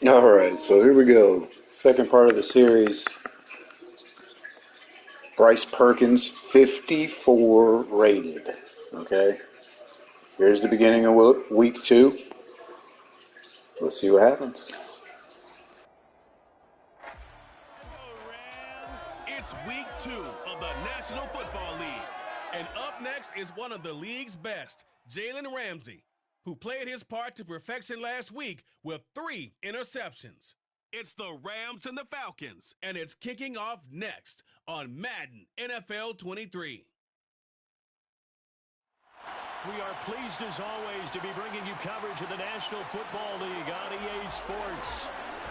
All right, so here we go. Second part of the series. Bryce Perkins, 54 rated. Okay, here's the beginning of week two. Let's see what happens. It's week 2 of the National Football League. And up next is one of the league's best, Jalen Ramsey, who played his part to perfection last week with 3 interceptions. It's the Rams and the Falcons, and it's kicking off next on Madden NFL 23. We are pleased as always to be bringing you coverage of the National Football League on EA Sports.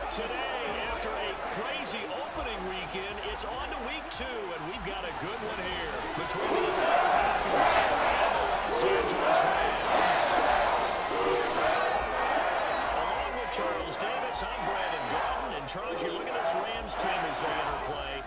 Today, after a crazy opening weekend, it's on to week 2, and we've got a good one here between the Atlanta Falcons and the Los Angeles Rams. Along with Charles Davis, I'm Brandon Gordon, and Charles, you look at this Rams team as they enter play.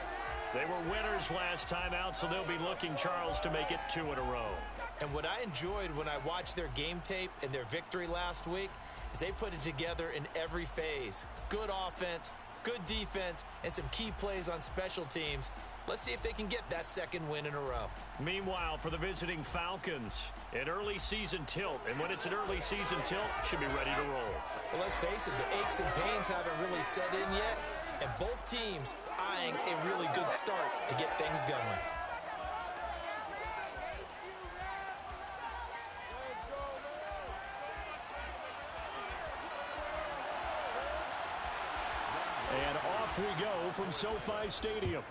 They were winners last time out, so they'll be looking, Charles, to make it 2 in a row. And what I enjoyed when I watched their game tape and their victory last week is they put it together in every phase. Good offense, good defense, and some key plays on special teams. Let's see if they can get that second win in a row. Meanwhile, for the visiting Falcons, an early season tilt. And when it's an early season tilt, should be ready to roll. Well, let's face it, the aches and pains haven't really set in yet. And both teams eyeing a really good start to get things going. And off we go from SoFi Stadium.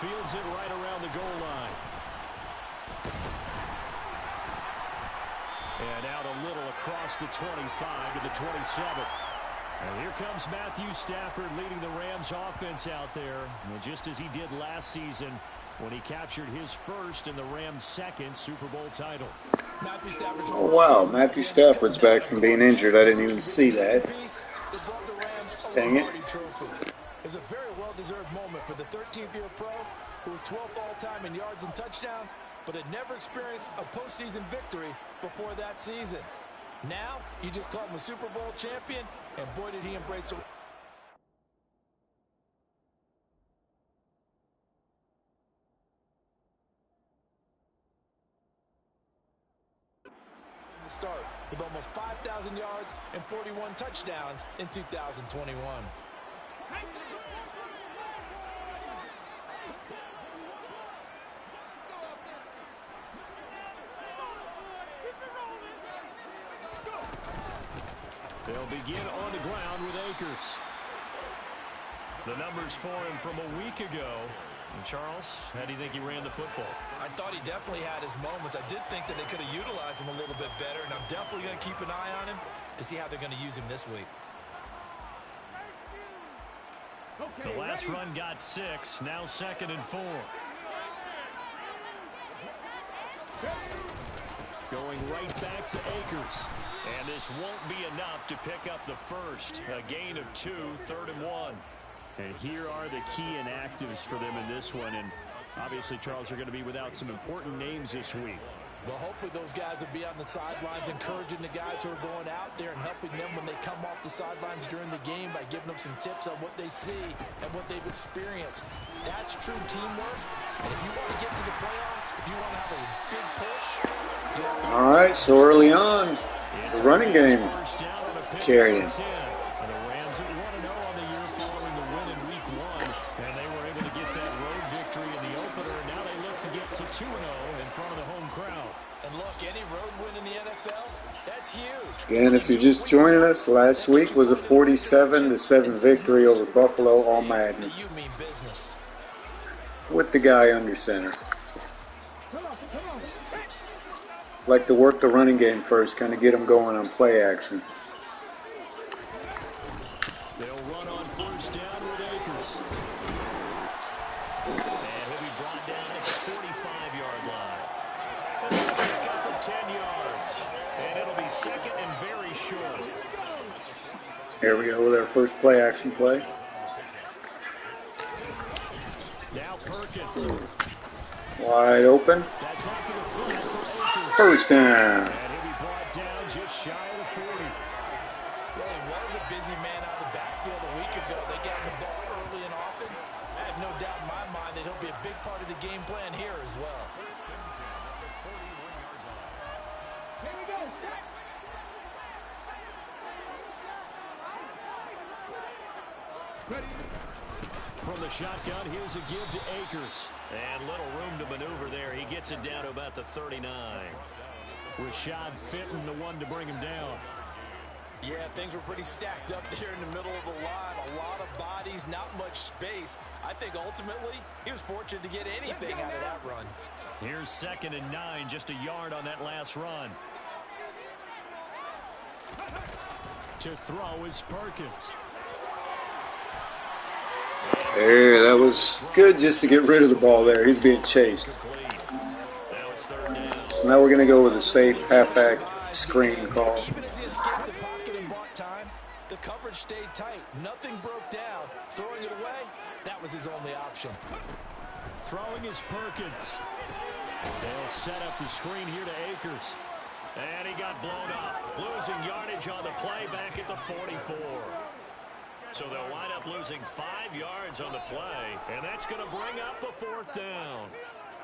Fields it right around the goal line. And out a little across the 25 to the 27. And here comes Matthew Stafford leading the Rams offense out there. And just as he did last season when he captured his first and the Rams' second Super Bowl title. Oh, wow. Matthew Stafford's back from being injured. I didn't even see that. Dang it. It was a very well-deserved moment for the 13th-year pro who was 12th all-time in yards and touchdowns, but had never experienced a postseason victory before that season. Now, you just called him a Super Bowl champion, and boy, did he embrace it. Start with almost 5,000 yards and 41 touchdowns in 2021. They'll begin on the ground with Akers. The numbers for him from a week ago. And Charles, how do you think he ran the football? I thought he definitely had his moments. I did think that they could have utilized him a little bit better, and I'm definitely going to keep an eye on him to see how they're going to use him this week. The last run got 6, now 2nd and 4. Going right back to Akers. And this won't be enough to pick up the first. A gain of 2, 3rd and 1. And here are the key inactives for them in this one. And obviously, Charles, are going to be without some important names this week. Well, hopefully those guys will be on the sidelines encouraging the guys who are going out there and helping them when they come off the sidelines during the game by giving them some tips on what they see and what they've experienced. That's true teamwork. And if you want to get to the playoffs, if you want to have a big push. All right, so early on, the running game carried him. And if you're just joining us, last week was a 47-7 victory over Buffalo on Madden. With the guy under center. Like to work the running game first, kind of get them going on play action. They'll run on first down with Akers. And he'll be brought down at the 45-yard line. And they'll pick up for 10 yards. And it'll be 2nd and very short. Here we go with our first play action play. Now Perkins. Wide open. That's out to the front for Akers. First down. And he'll be brought down just shy of the 40. Well, he was a busy man out of the backfield a week ago. They got him the ball early and often. I have no doubt in my mind that he'll be a big part of the game plan here as well. From the shotgun, here's a give to Akers. And little room to maneuver there. He gets it down to about the 39. Rashad Fenton, the one to bring him down. Yeah, things were pretty stacked up there in the middle of the line. A lot of bodies, not much space. I think ultimately he was fortunate to get anything out of that run. Here's 2nd and 9, just a yard on that last run. To throw is Perkins. There, that was good just to get rid of the ball there. He's being chased. So now we're going to go with a safe halfback screen call. Even as he escaped the pocket and bought time, the coverage stayed tight. Nothing broke down. Throwing it away, that was his only option. Throwing is Perkins. They'll set up the screen here to Akers. And he got blown up. Losing yardage on the play back at the 44. So they'll wind up losing 5 yards on the play, and that's going to bring up a 4th down.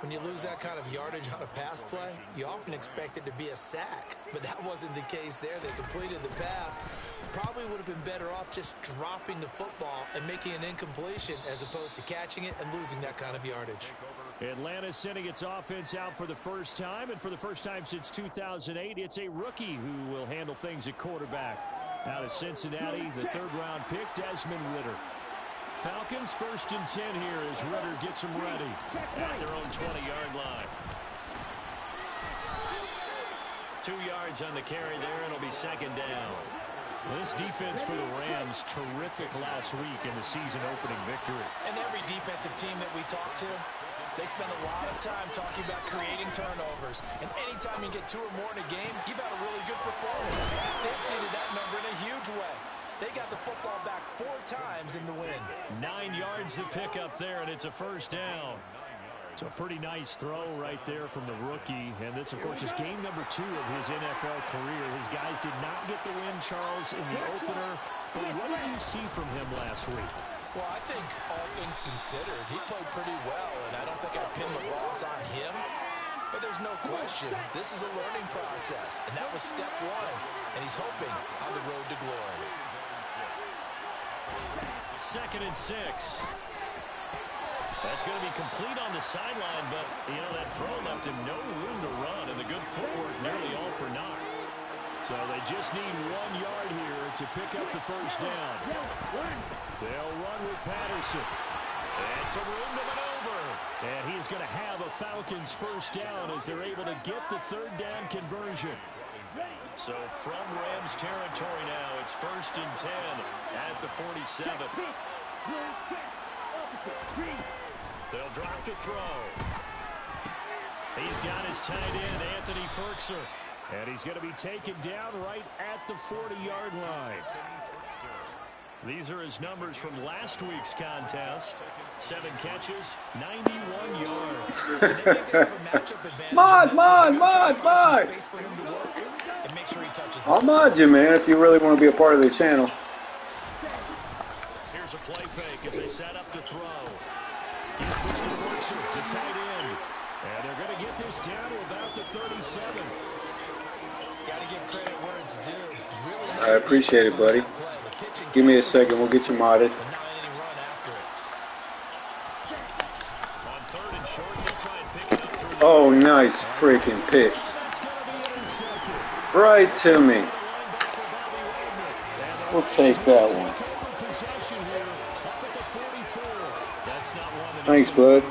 When you lose that kind of yardage on a pass play, you often expect it to be a sack, but that wasn't the case there. They completed the pass. Probably would have been better off just dropping the football and making an incompletion as opposed to catching it and losing that kind of yardage. Atlanta sending its offense out for the first time, and for the first time since 2008, it's a rookie who will handle things at quarterback. Out of Cincinnati, the 3rd-round pick, Desmond Ridder. Falcons 1st and 10 here as Ritter gets them ready at their own 20-yard line. 2 yards on the carry there. It'll be 2nd down. Well, this defense for the Rams, terrific last week in the season-opening victory. And every defensive team that we talk to, they spend a lot of time talking about creating turnovers. And anytime you get 2 or more in a game, you've had a really good performance. They exceeded that number in a huge way. They got the football back 4 times in the win. 9 yards to pick up there, and it's a 1st down. So a pretty nice throw right there from the rookie. And this, of course, is game number 2 of his NFL career. His guys did not get the win, Charles, in the opener. But what did you see from him last week? Well, I think all things considered, he played pretty well, and I don't think I pinned the loss on him. But there's no question, this is a learning process, and that was step 1, and he's hoping on the road to glory. 2nd and 6. That's going to be complete on the sideline, but, you know, that throw left him no room to run, and the good footwork nearly all for naught. So they just need 1 yard here to pick up the 1st down. They'll run with Patterson. And some room to maneuver. And he's going to have a Falcons 1st down as they're able to get the 3rd down conversion. So from Rams territory now, it's 1st and 10 at the 47. They'll drop to throw. He's got his tight end, Anthony Ferkser. And he's going to be taken down right at the 40-yard line. These are his numbers from last week's contest. 7 catches, 91 yards. Mod! I'll mod you, man, if you really want to be a part of the channel. Here's a play fake as they set up to throw. Gets this to Ferkser, the tight end. And they're going to get this down to about the 37. Got to give credit where it's due. Really I appreciate it, buddy. Give me a second. We'll get you modded. Oh, nice freaking pick. Right to me. We'll take that one. Thanks, bud.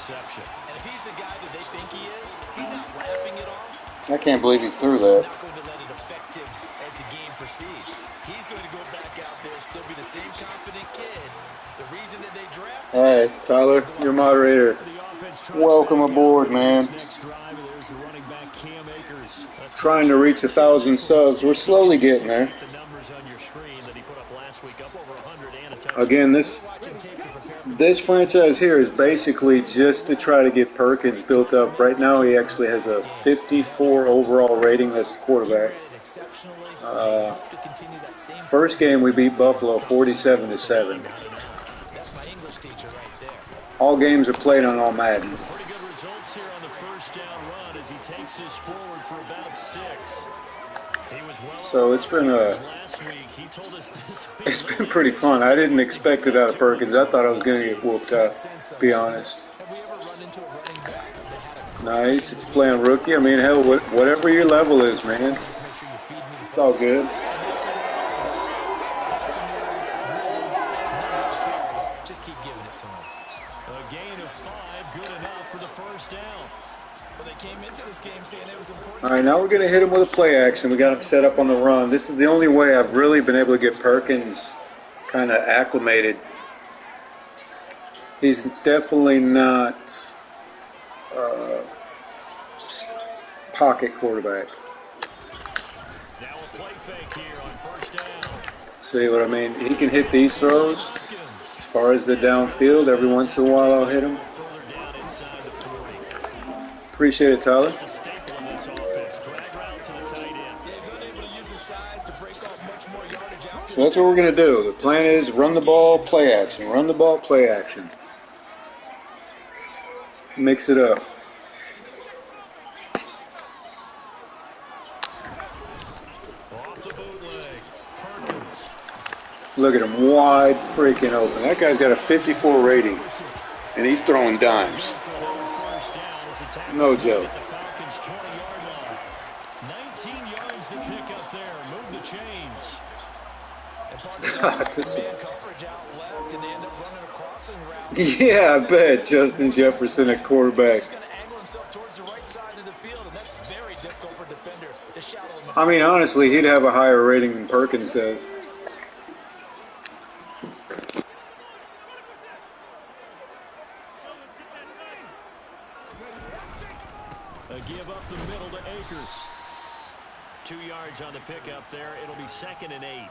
And if he's the guy that they think he is, he's not lapping it off. I can't believe he threw that. Not going to let it affect him as the game proceeds. He's going to go back out there, still be the same confident kid. The reason that they draft. Hey, Tyler, your moderator. Welcome aboard, man. Trying to reach 1,000 subs. We're slowly getting there. Again, this franchise here is basically just to try to get Perkins built up. Right now, he actually has a 54 overall rating as quarterback. First game, we beat Buffalo 47-7. All games are played on all Madden. Pretty good results here on the 1st down run as he takes this forward for about 6. He was well. So it's been last week. He told us this week. It's been pretty fun. I didn't expect it out of Perkins. I thought I was going to get whooped out, to be honest. Nice. If you're playing rookie, I mean, hell, whatever your level is, man. It's all good. Just keep giving it to him. A gain of 5, good enough for the 1st down. Well, they came into this game saying it was important. All right, now we're going to hit him with a play action. We got him set up on the run. This is the only way I've really been able to get Perkins kind of acclimated. He's definitely not pocket quarterback. Now a play fake here on 1st down. See what I mean? He can hit these throws. As far as the downfield, every once in a while I'll hit him. Appreciate it, Tyler. So that's what we're going to do. The plan is run the ball, play action. Run the ball, play action. Mix it up. Look at him, wide freaking open. That guy's got a 54 rating, and he's throwing dimes. No joke. 19 yards to pick up there. Move the chains. And part God. Yeah, I bet. Justin Jefferson at quarterback. I mean, honestly, he'd have a higher rating than Perkins does. A give up the middle to Akers. 2 yards on the pickup there. It'll be 2nd and 8.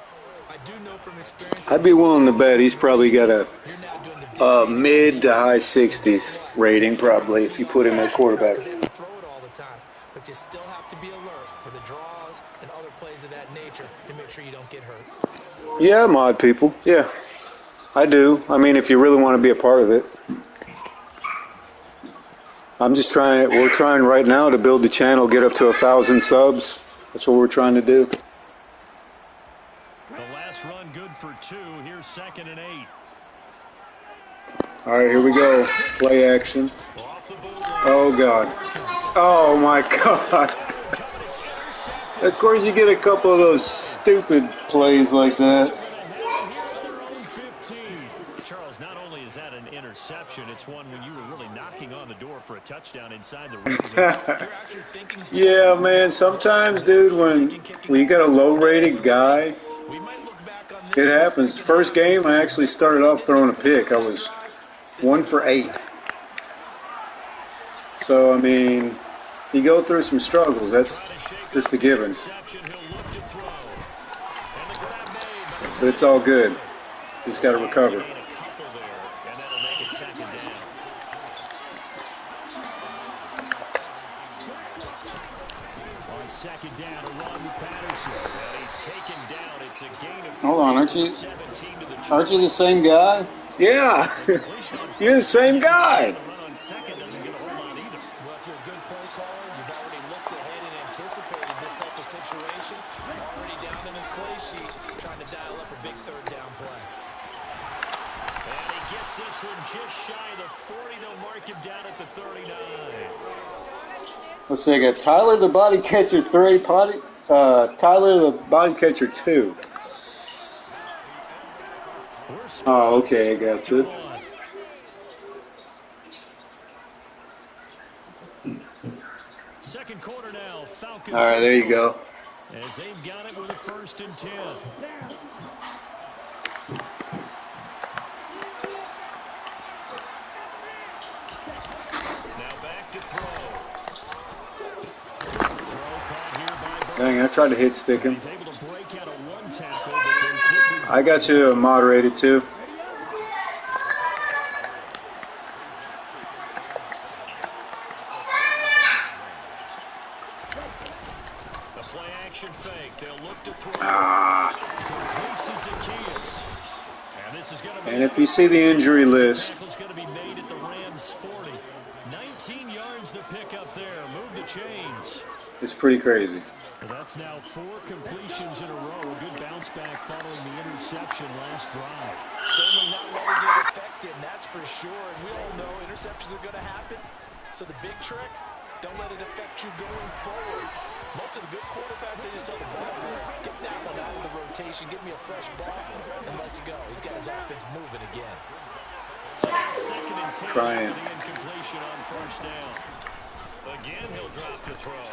I do know from experience. I'd be willing to bet he's probably got a mid to high 60s rating, probably, if you put him at quarterback. Throw it all the time, but you still have to be alert for the draws and other plays of that nature to make sure you don't get hurt. Yeah, mod people. Yeah, I do. I mean, if you really want to be a part of it. I'm just trying. We're trying right now to build the channel, get up to 1,000 subs. That's what we're trying to do. The last run good for 2. Here's 2nd and 8. All right, here we go. Play action. Oh, God. Oh, my God. Of course, you get a couple of those stupid plays like that. Charles, not only is that an interception, it's one when you were really knocking on the door for a touchdown inside the red zone. Yeah, man. Sometimes, dude, when you got a low-rated guy, it happens. First game, I actually started off throwing a pick. I was 1 for 8. So, I mean, you go through some struggles. That's just a given. But it's all good. Just got to recover. Hold on, aren't you the same guy? Yeah, you're the same guy. Well, if you're a good play caller, you've already looked ahead and anticipated this type of situation. Already down in his play sheet, trying to dial up a big 3rd down play. And he gets this one just shy of the 40. They'll mark him down at the 39. Let's see, I got Tyler the body catcher 3, Tyler the body catcher 2. Oh, okay, I got you. Second quarter now, Falcons. All right, there you go. As they've got it with a 1st and 10. Now back to throw. Dang, I tried to hit stick him. I got you moderated too. The play action fake. They'll look to throw. And if you see the injury list, Going to be made at the Rams 40. 19 yards to pick up there. Move the chains. It's pretty crazy. That's now 4 completions in a row. A good bounce back following the interception last drive. Certainly not letting it affect him, that's for sure. And we all know interceptions are going to happen. So the big trick, don't let it affect you going forward. Most of the good quarterbacks, they just tell the ball, get that one out of the rotation, give me a fresh ball, and let's go. He's got his offense moving again. So 2nd and 10 Trying. after the incompletion on 1st down. Again, he'll drop to throw.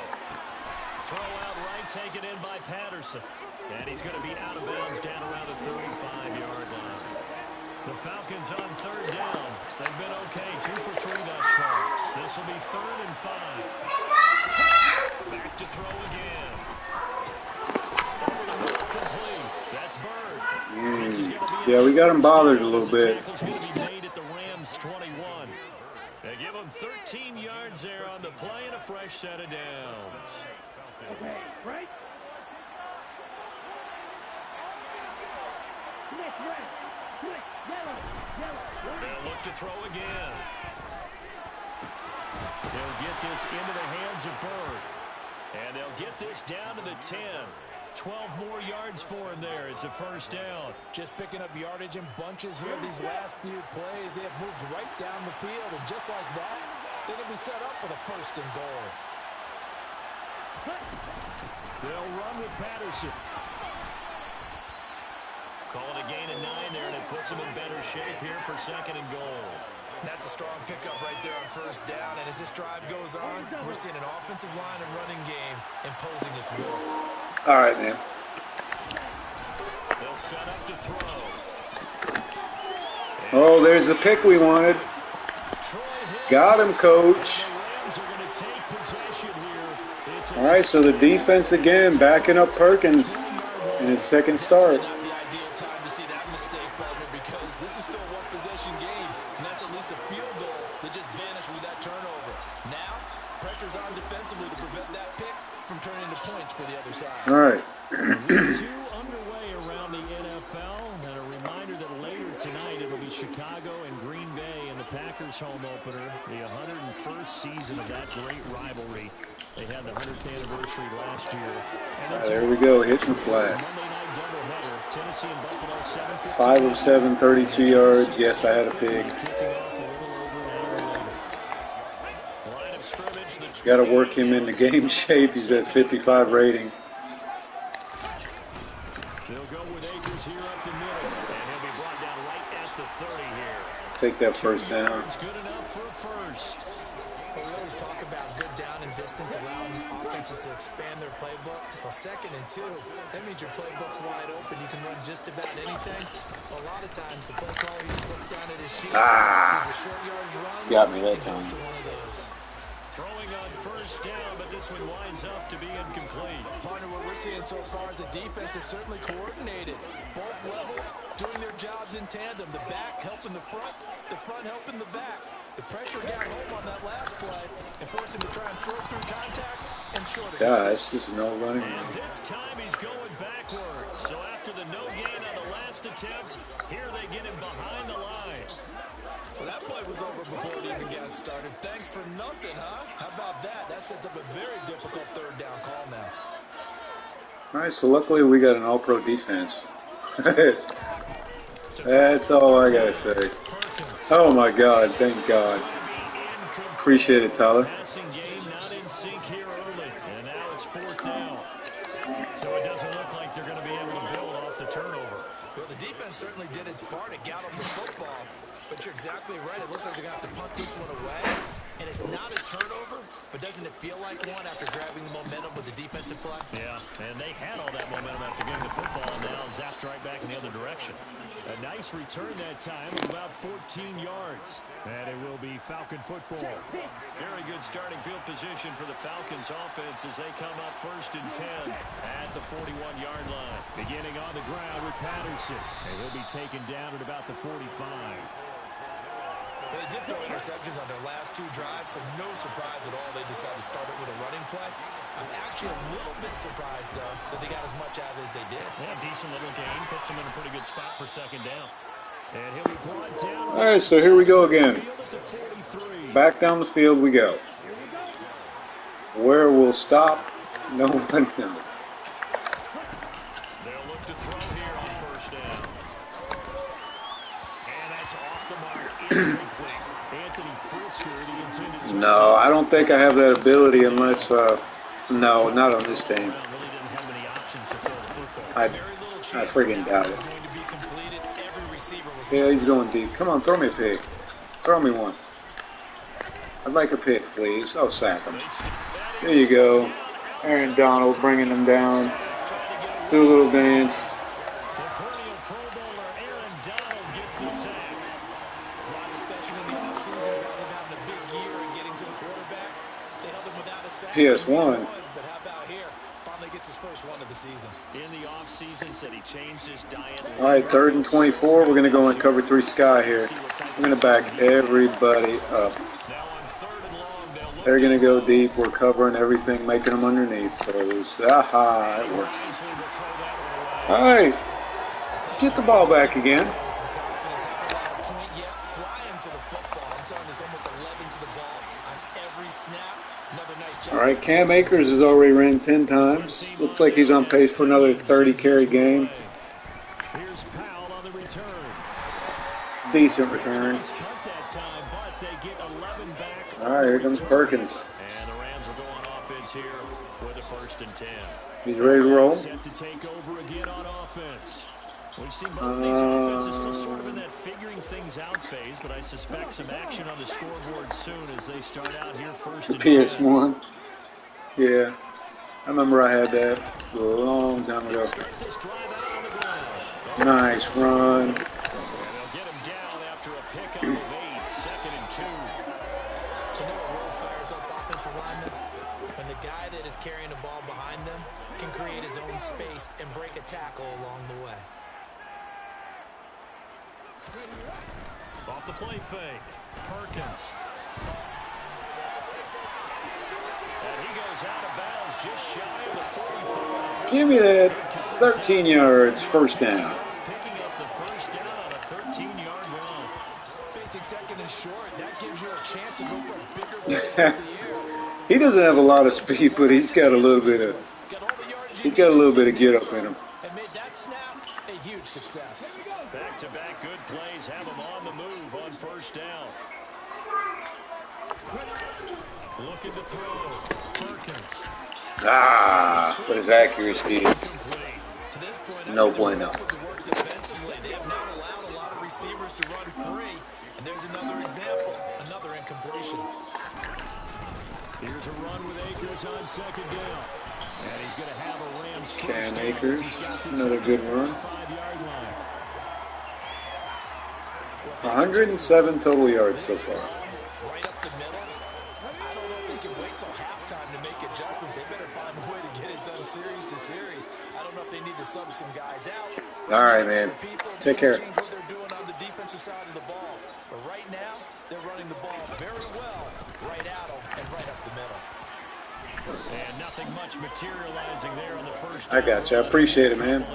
Throw out right, taken in by Patterson. And he's going to be out of bounds down around the 35-yard line. The Falcons on 3rd down. They've been okay, 2 for 3 thus far. This will be 3rd and 5. Back to throw again. Over the middle, complete. That's Bird. Yeah, we got him bothered a little bit. Tackle's going to be made at the Rams 21. They give him 13 yards there on the play and a fresh set of downs. Okay, right? They'll look to throw again. They'll get this into the hands of Bird. And they'll get this down to the 10. 12 more yards for him there. It's a 1st down. Just picking up yardage in bunches here these last few plays. They have moved right down the field. And just like that, they're going to be set up with a 1st and goal. They'll run with Patterson. Call it a gain of 9 there, and it puts them in better shape here for 2nd and goal. That's a strong pickup right there on 1st down. And as this drive goes on, we're seeing an offensive line and running game imposing its will. All right, man. They'll set up to throw. Oh, there's the pick we wanted. Got him, coach. All right, so the defense again backing up Perkins in his 2nd start. Not the ideal time to see that mistake, partner, because this is still a one-possession game, and that's at least a field goal that just vanished with that turnover. Now, pressure's on defensively to prevent that pick from turning into points for the other side. All right. Week 2 underway around the NFL, and a reminder that later tonight it'll be Chicago and Green Bay in the Packers home opener, the 101st season of that great rivalry. They had the 100th anniversary last year. And There we go, hitting flat. Monday night doubleheader, Tennessee and Buffalo 7-15. 5 of 7, 32 yards. Yes, I had a pick. Got to work him into game shape. He's at 55 rating. They'll go with Akers here up the middle, and he'll be brought down right at the 30 here. Take that 1st down. It's good enough for 1st. Well, we always talk about good down and distance, allowing offenses to expand their playbook. Well, 2nd and 2, that means your playbook's wide open. You can run just about anything. Well, a lot of times, the play caller just looks down at his sheet, sees the short yards run, Got me that and time. goes to one of those. Throwing on 1st down, but this one winds up to be incomplete. Partner, what we're seeing so far is the defense is certainly coordinated. Both levels doing their jobs in tandem. The back helping the front helping the back. The pressure got home on that last play and forced him to try and throw through contact and short of Gosh, this is no running. And this time he's going backwards. So after the no gain on the last attempt, here they get him behind the line. Well, that play was over before it even got started. Thanks for nothing, huh? How about that? That sets up a very difficult 3rd down call now. All right, so luckily we got an all-pro defense. That's all I got to say. Oh, my God. Thank God. Appreciate it, Tyler. Passing game not in sync here early, and now it's 4th down. So it doesn't look like they're going to be able to build off the turnover. Well, the defense certainly did its part to gallop the football, but you're exactly right. It looks like they're going to have to punt this one away, and it's not a turnover, but doesn't it feel like one after grabbing the momentum with the defensive play? Yeah, and they had all that momentum after getting the football, and now zapped right back in the other direction. A nice return that time of about 14 yards. And it will be Falcon football. Very good starting field position for the Falcons offense as they come up 1st and 10 at the 41-yard line. Beginning on the ground with Patterson. And he'll be taken down at about the 45. They did throw interceptions on their last 2 drives, so no surprise at all they decided to start it with a running play. I'm actually a little bit surprised, though, that they got as much out of it as they did. Yeah, decent little game. Puts them in a pretty good spot for 2nd down. And he'll be brought down. All right, so here we go again. Back down the field we go. Where we'll stop, no one knows. They'll look to throw here on 1st down. And that's off the mark. Incomplete. Anthony Frisker, the intended target. No, I don't think I have that ability unless, no, not on this team. Really didn't have many options to throw the football. I friggin' doubt it. Yeah, he's going deep. Come on, throw me a pick. Throw me one. I'd like a pick, please. Oh, sack him. There you go. Aaron Donald bringing them down. Do a little dance. PS1. All right, 3rd and 24. We're going to go in cover 3 sky here. We're going to back everybody up. They're going to go deep. We're covering everything, making them underneath. So, aha, it worked. All right, get the ball back again. All right, Cam Akers has already ran 10 times. Looks like he's on pace for another 30-carry game. Decent return. All right, here comes Perkins. And the Rams will go on offense here with a 1st and 10. He's ready to roll. Set to take over again on offense. We've seen both these offenses still sort of in that figuring things out phase, but I suspect some action on the scoreboard soon as they start out here first and 10. PS1. Yeah. I remember I had that a long time ago. Nice run. And they'll get him down after a pickup of 8, 2nd and 2. You know what really fires up offensive linemen? When the guy that is carrying the ball behind them can create his own space and break a tackle along the way. Off the play fake, Perkins. And he goes out of bounds just shy of the 45. Give me that 13 yards, first down. Picking up the first down on a 13-yard run. Facing 2nd and short, that gives you a chance to go for a bigger play in the air. He doesn't have a lot of speed, but he's got a little bit of get up in him. And made that snap a huge success. Back-to-back good plays have him on the move on first down. Looking to throw. Perkins. But his accuracy is no bueno. Defensively, they have not allowed a lot of receivers to run free. And there's another example, another incompletion. Here's a run with Akers on 2nd down. And he's going to have a Rams first Cam down. Akers, another good run. 5-yard line. 107 total yards so far. Right up the middle. I don't know if they can wait till halftime to make adjustments. They better find a way to get it done series to series. I don't know if they need to sub some guys out. All right, man. Take care. Change what they're doing on the defensive side of the ball. But right now, they're running the ball very well right at them and right up the middle. And nothing much materializing there on the first. I got you. I appreciate it, man.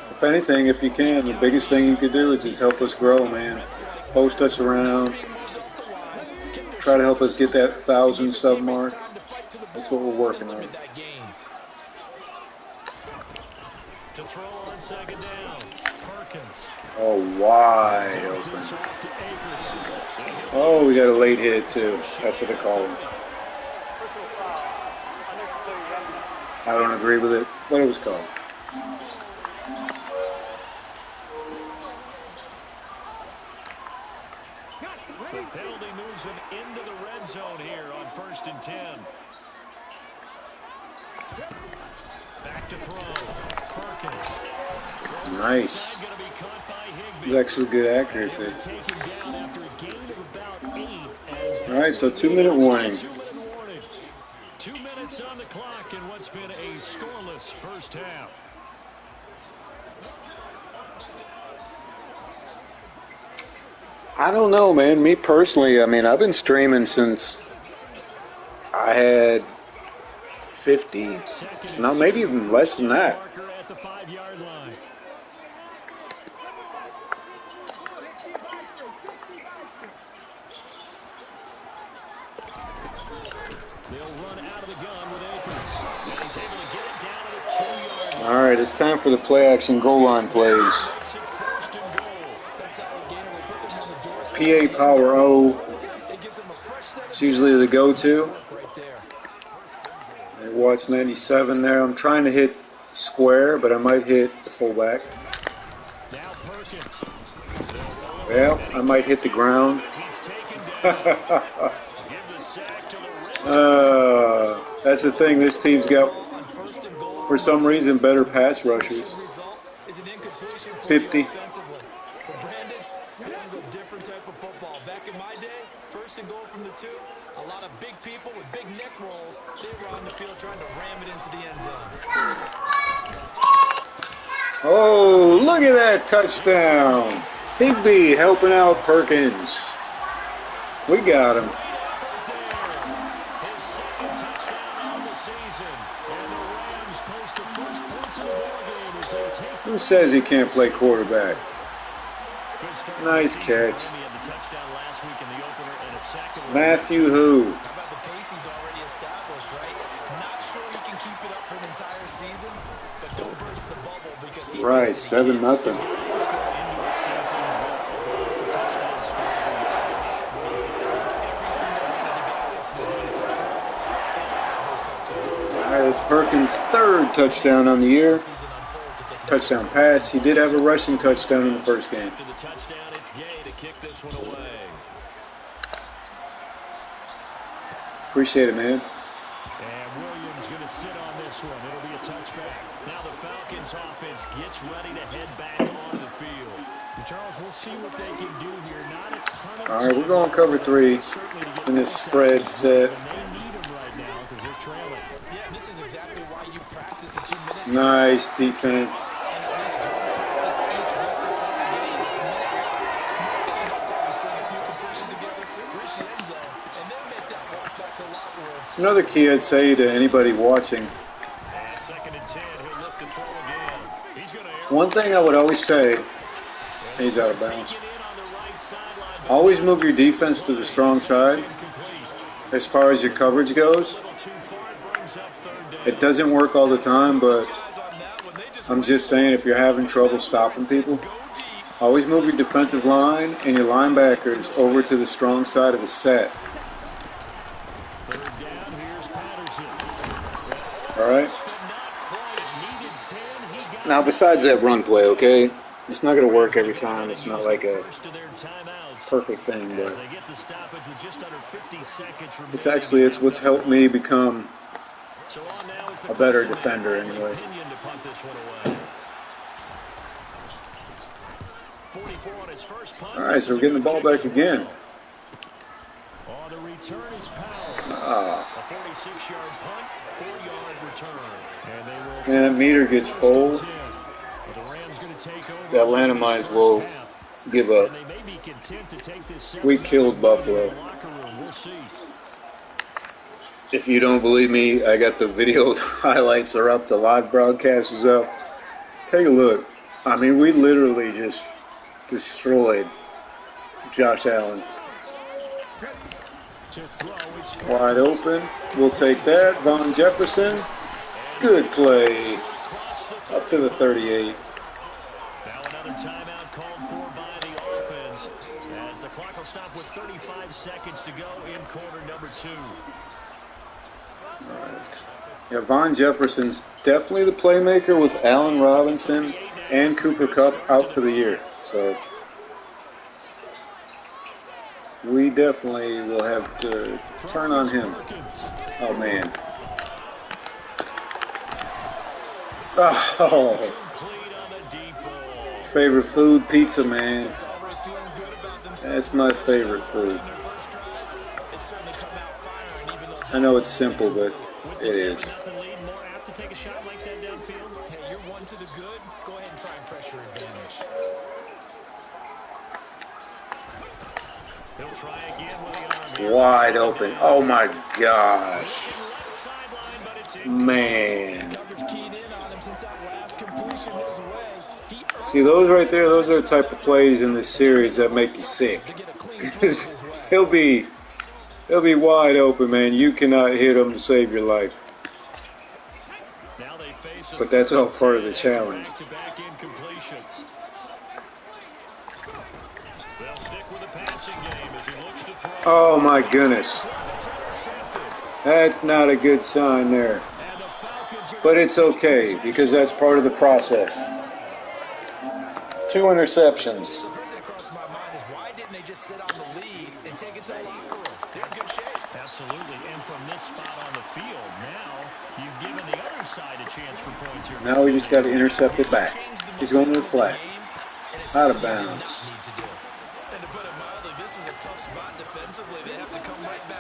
If anything, if you can, the biggest thing you could do is just help us grow, man. Post us around. Try to help us get that 1,000 sub mark. That's what we're working on. To throw on 2nd down, Perkins. Oh, wide open. Oh, we got a late hit, too. That's what they call him. I don't agree with it. What it was called. The penalty moves him into the red zone here on 1st and 10. Back to throw. Perkins. Nice. It's actually good accuracy. All right, so 2-minute warning. 2 minutes on the clock in what's been a scoreless first half. I don't know, man. Me personally, I mean, I've been streaming since I had 50, no, maybe even less than that. At the 5-yard line. They'll run out of the gun with Akers. And he's able to get it down to the 2-yard line. All right, it's time for the play action goal line plays. PA Power O. It's usually the go-to. Watch 97 there. I'm trying to hit square, but I might hit the fullback. Well, I might hit the ground. That's the thing. This team's got, for some reason, better pass rushers. 50. This is a different type of football. Back in my day, 1st and goal from the 2, a lot of big people with big neck rolls. They were on the field trying to ram it into the end zone. Oh, look at that touchdown. Higbee helping out Perkins. We got him. Who says he can't play quarterback? Nice catch. Matthew who? How about the pace he's already established, right? Not sure he can keep it up for an entire season, but don't burst the bubble because he Right, 7-0. All right, it's Perkins' 3rd touchdown on the year. touchdown pass. He did have a rushing touchdown in the first game. After the touchdown, it's Gay to kick this one away. Appreciate it, man. And Williams going to sit on this one. It'll be a touchback. Now the Falcons offense gets ready to head back on the field. And Charles, we'll see what they can do here. Not a ton of all right, we're going cover 3 in this spread set. They need them right now because they're trailing. Yeah, this is exactly why you practice a 2-minute. Nice defense. It's another key I'd say to anybody watching. And 2nd and 10, he'll look to throw again. He's going to One thing I would always say, he's out of bounds. Always move your defense to the strong side as far as your coverage goes. It doesn't work all the time, but I'm just saying if you're having trouble stopping people, always move your defensive line and your linebackers over to the strong side of the set. All right. Now, besides that run play, okay, it's not going to work every time. It's not like a perfect thing, but it's what's helped me become a better defender anyway. All right, so we're getting the ball back again. The return is Powell. A 46-yard punt, 4-yard return. And that meter gets full. The Atlanta might as well give up. We killed Buffalo. If you don't believe me, I got the video highlights are up, the live broadcast is up. Take a look. I mean, we literally just destroyed Josh Allen. Wide open. We'll take that. Von Jefferson. Good play. Up to the 38. Now another timeout called for by the offense as the clock will stop with 35 seconds to go in quarter number 2. All right. Yeah, Von Jefferson's definitely the playmaker with Allen Robinson and Cooper Kupp out for the year. So we definitely will have to turn on him. Oh, man. Oh. Favorite food, pizza, man. That's my favorite food. I know it's simple, but it is. Wide open. Oh my gosh. Man. See, those right there, those are the type of plays in this series that make you sick. he'll be wide open, man. You cannot hit him to save your life. But that's all part of the challenge. Oh my goodness. That's not a good sign there. But it's okay, because that's part of the process. 2 interceptions. So the first thing that crossed my mind is why didn't they just sit on the lead and take it to the locker room? They're in good shape. Absolutely, and from this spot on the field, now you've given the other side a chance for points here. Now we just got to intercept it back. He's going to the flat. Out of bounds.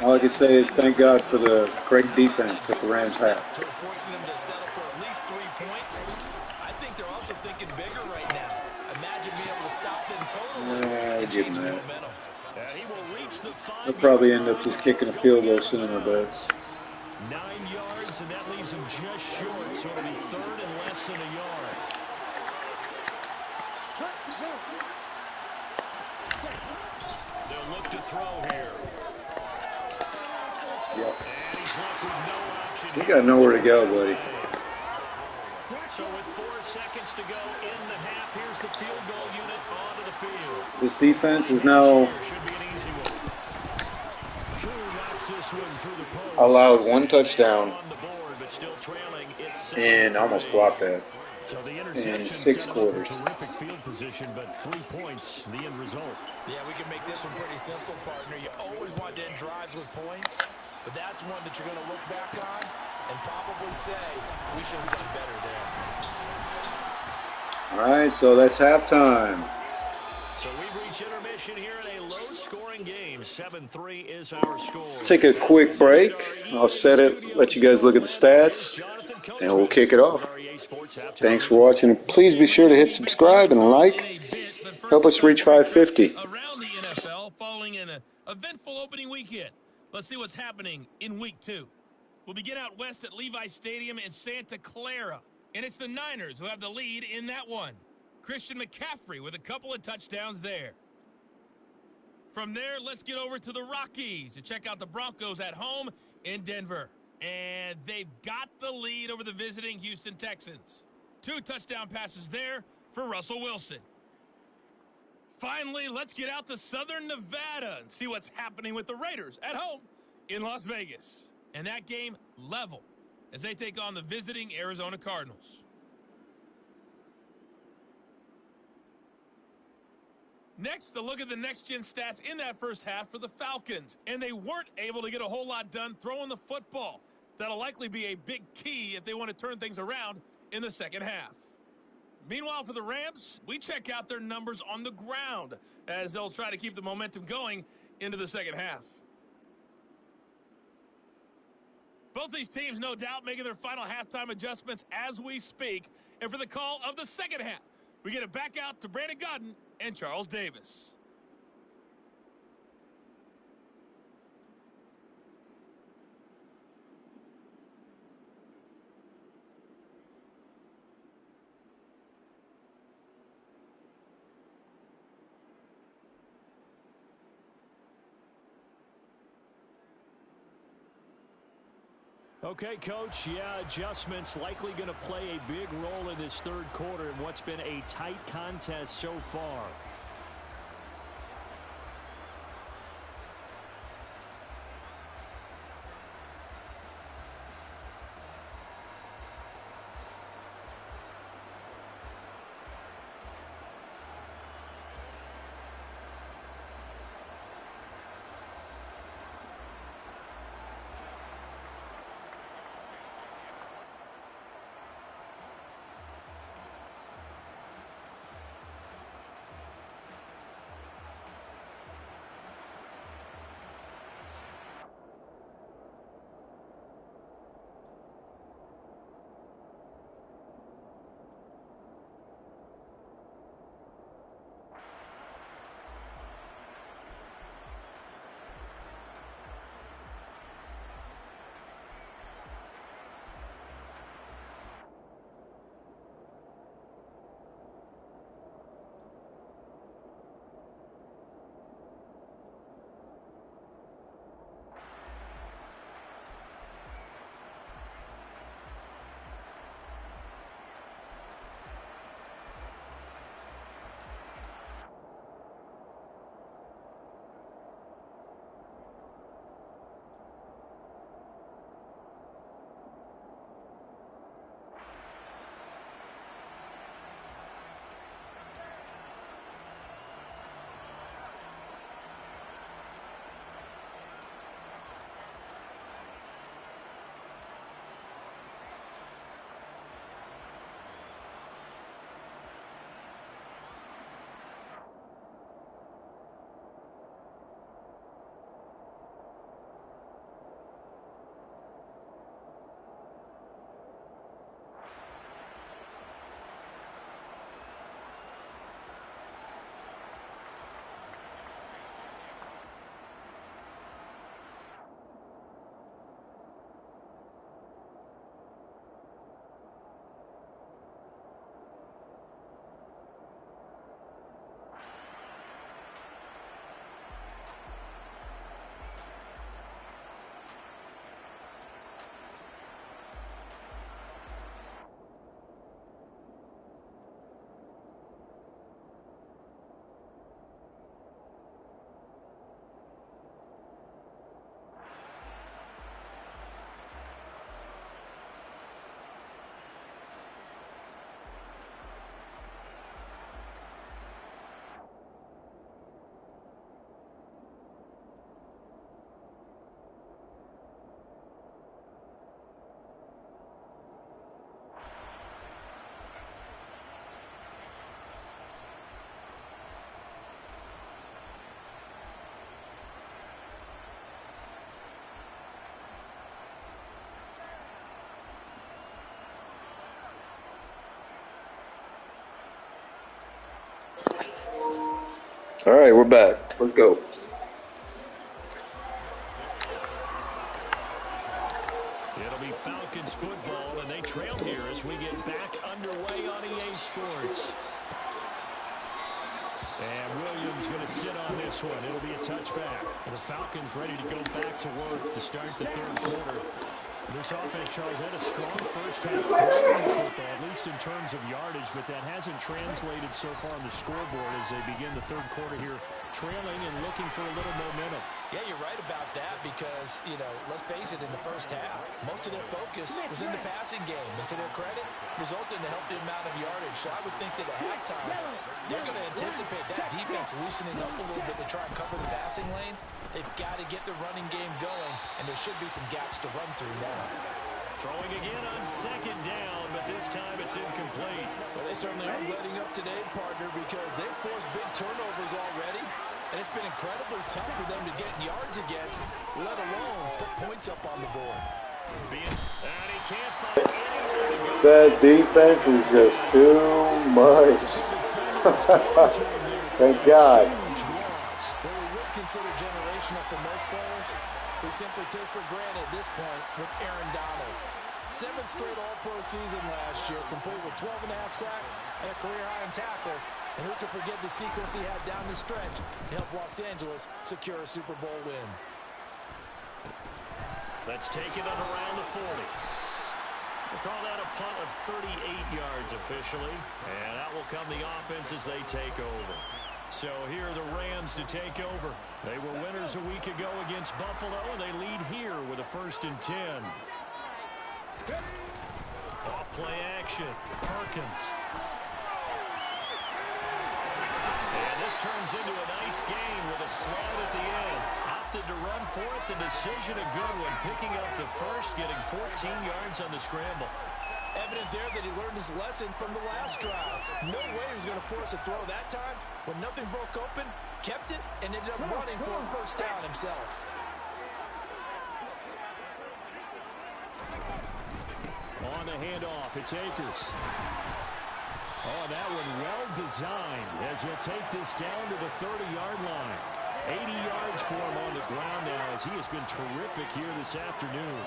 All I can say is thank God for the great defense that the Rams have. Forcing them to settle for at least 3 points. I think they're also thinking bigger right now. Imagine being able to stop them totally. Yeah, I'll give him that. He will reach the 5. They'll probably end up just kicking a field goal sooner, but 9 yards, and that leaves him just short, so it'll be 3rd and less than a yard. They'll look to throw here. yep. And he's left with no option. You got nowhere to go, buddy. So with 4 seconds to go in the half, here's the field goal unit onto the field. This defense is now Should be an easy one. Drew knocks this one through the post. allowed 1 touchdown On the board, but still trailing. It's and almost blocked that. So the in interception 6 set quarters. up a terrific field position, but 3 points, the end result. Yeah, we can make this one pretty simple, partner. You always want to end drives with points, but that's one that you're going to look back on and probably say, we should have done better there. All right, so that's halftime. So we've reached intermission here in a low-scoring game. 7-3 is our score. Take a quick break. I'll set it, let you guys look at the stats, and we'll kick it off. Thanks for watching. Please be sure to hit subscribe and like. Help us reach 550. Around the NFL following an eventful opening weekend. Let's see what's happening in week 2. We'll begin out west at Levi Stadium in Santa Clara. And it's the Niners who have the lead in that one. Christian McCaffrey with a couple of touchdowns there. From there, let's get over to the Rockies to check out the Broncos at home in Denver. And they've got the lead over the visiting Houston Texans. 2 touchdown passes there for Russell Wilson. Finally, let's get out to Southern Nevada and see what's happening with the Raiders at home in Las Vegas. And that game level as they take on the visiting Arizona Cardinals. Next, a look at the next-gen stats in that first half for the Falcons. And they weren't able to get a whole lot done throwing the football. That'll likely be a big key if they want to turn things around in the second half. Meanwhile, for the Rams, we check out their numbers on the ground as they'll try to keep the momentum going into the second half. Both these teams, no doubt, making their final halftime adjustments as we speak. And for the call of the second half, we get it back out to Brandon Godden and Charles Davis. Okay, Coach, yeah, adjustments likely going to play a big role in this third quarter in what's been a tight contest so far. All right, we're back. Let's go. It'll be Falcons football, and they trail here as we get back underway on EA Sports. And Williams going to sit on this one. It'll be a touchback. And the Falcons ready to go back to work to start the third quarter. This offense, Charles, had a strong first half throwing the football, at least in terms of yardage, but that hasn't translated so far on the scoreboard as they begin the third quarter here, trailing and looking for a little momentum. Yeah, you're right about that because, you know, let's face it, in the first half, most of their focus was in the passing game. And to their credit, resulted in a healthy amount of yardage. So I would think that at halftime, they're going to anticipate that defense loosening up a little bit to try and cover the passing lanes. They've got to get the running game going, and there should be some gaps to run through now. Throwing again on second down, but this time it's incomplete. Well, they certainly aren't letting up today, partner, because they've forced big turnovers already. And it's been incredibly tough for them to get yards against, let alone put points up on the board. And he can't find anywhere to go. That defense is just too much. Thank God. What we would consider generational for most players, we simply take for granted at this point with Aaron Donald. 7 straight All-Pro season last year, complete with 12.5 sacks and a career high in tackles. And who could forget the sequence he had down the stretch to help Los Angeles secure a Super Bowl win. Let's take it up around the 40. We'll call that a punt of 38 yards officially. And that will come the offense as they take over. So here are the Rams to take over. They were winners a week ago against Buffalo, and they lead here with a 1st and 10. Off play action. Perkins. And this turns into a nice gain with a slide at the end. Opted to run for it. The decision a good one. Picking up the first, getting 14 yards on the scramble. Evident there that he learned his lesson from the last drive. No way he was going to force a throw that time. When nothing broke open, kept it, and ended up running for a first down himself. On the handoff, it's Akers. Oh, that one well designed as he'll take this down to the 30-yard line. 80 yards for him on the ground now as he has been terrific here this afternoon.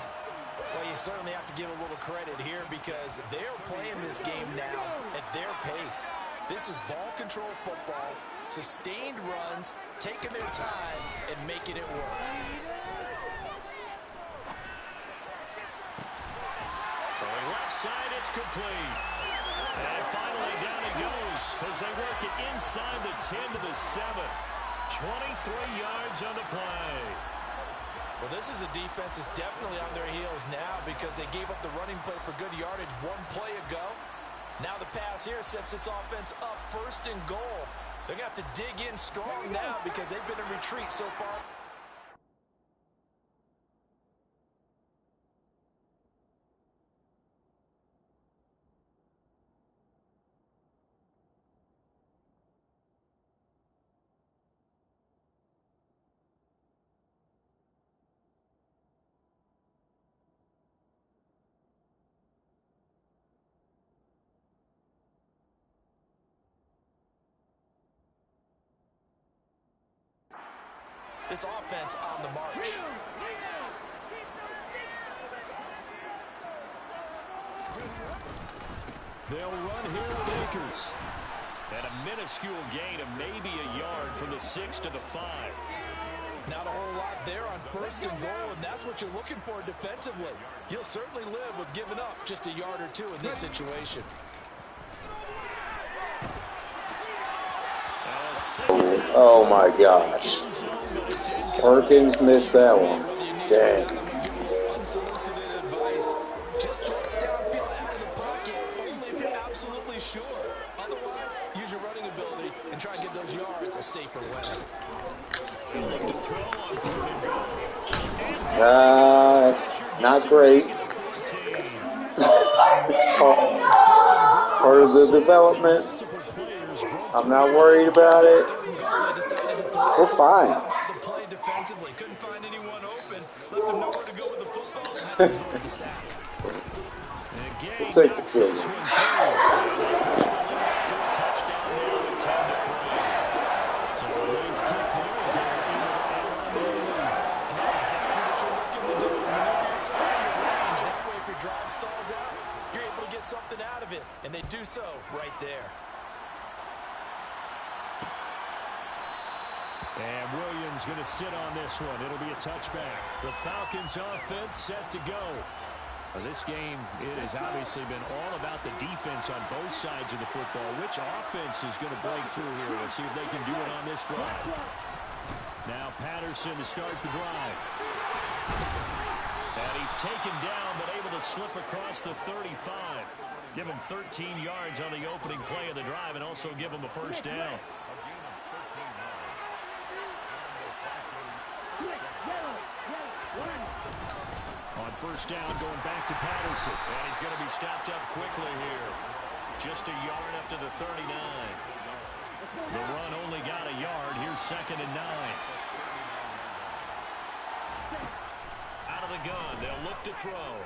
Well, you certainly have to give a little credit here because they're playing this game now at their pace. This is ball control football, sustained runs, taking their time, and making it work. Throwing left side, it's complete. And finally down it goes as they work it inside the 10 to the 7. 23 yards on the play. Well, this is a defense that's definitely on their heels now because they gave up the running play for good yardage one play ago. Now the pass here sets this offense up 1st and goal. They're going to have to dig in strong now because they've been in retreat so far. This offense on the march. They'll run here with Akers. And a minuscule gain of maybe a yard from the 6 to the 5. Not a whole lot there on 1st and goal, and that's what you're looking for defensively. You'll certainly live with giving up just a yard or two in this situation. Oh my gosh. Perkins missed that one. Dang. Unsolicited advice. Just throw it downfield out of the pocket, only if you're absolutely sure. Otherwise, use your running ability and try and get those yards a safer way. Not great. Part of the development. I'm not worried about it. We're fine. The play defensively. Couldn't find anyone open. Left him nowhere to go with the football. We'll take the field. So do so right there. And Williams going to sit on this one. It'll be a touchback. The Falcons offense set to go. This game, it has obviously been all about the defense on both sides of the football. Which offense is going to break through here? We'll see if they can do it on this drive. Now Patterson to start the drive. And he's taken down, but able to slip across the 35. Give him 13 yards on the opening play of the drive and also give him a first down. On first down, going back to Patterson. And he's going to be stopped up quickly here. Just a yard up to the 39. The run only got a yard. Here's 2nd and 9. Out of the gun. They'll look to throw.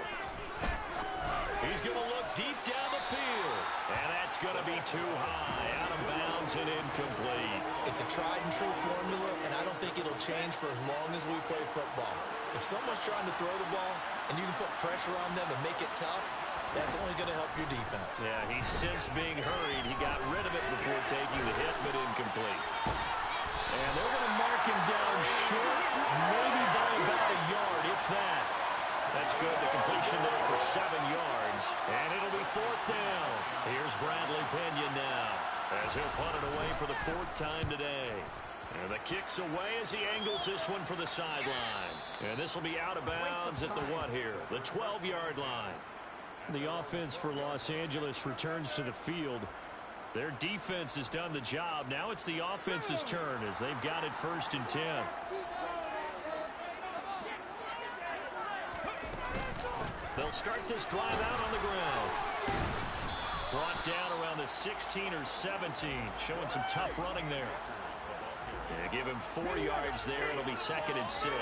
He's going to look deep down the field. And that's going to be too high. Out of bounds and incomplete. It's a tried and true formula, and I don't think it'll change for as long as we play football. If someone's trying to throw the ball and you can put pressure on them and make it tough, that's only going to help your defense. Yeah, he's since being hurried. He got rid of it before taking the hit, but incomplete. And they're going to mark him down short, maybe by about a yard, if that. That's good. The completion there for 7 yards. And it'll be 4th down. Here's Bradley Pena now, as he'll punt it away for the 4th time today. And the kick's away as he angles this one for the sideline. And this will be out of bounds at the what here? The 12-yard line. The offense for Los Angeles returns to the field. Their defense has done the job. Now it's the offense's turn as they've got it 1st and 10. They'll start this drive out on the ground. Brought down around the 16 or 17. Showing some tough running there. Yeah, give him 4 yards there. It'll be 2nd and 6.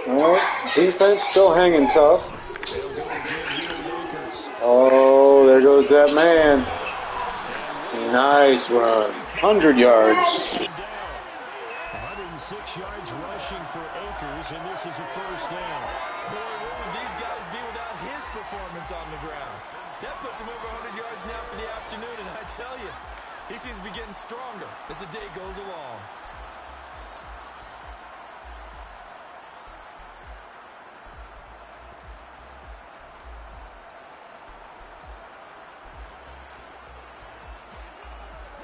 All right, defense still hanging tough. Oh, there goes that man. Nice run. 100 yards. 106 yards rushing for Akers, and this is a first down. Boy, what would these guys be without his performance on the ground? That puts him over 100 yards now for the afternoon, and I tell you, he seems to be getting stronger as the day goes along.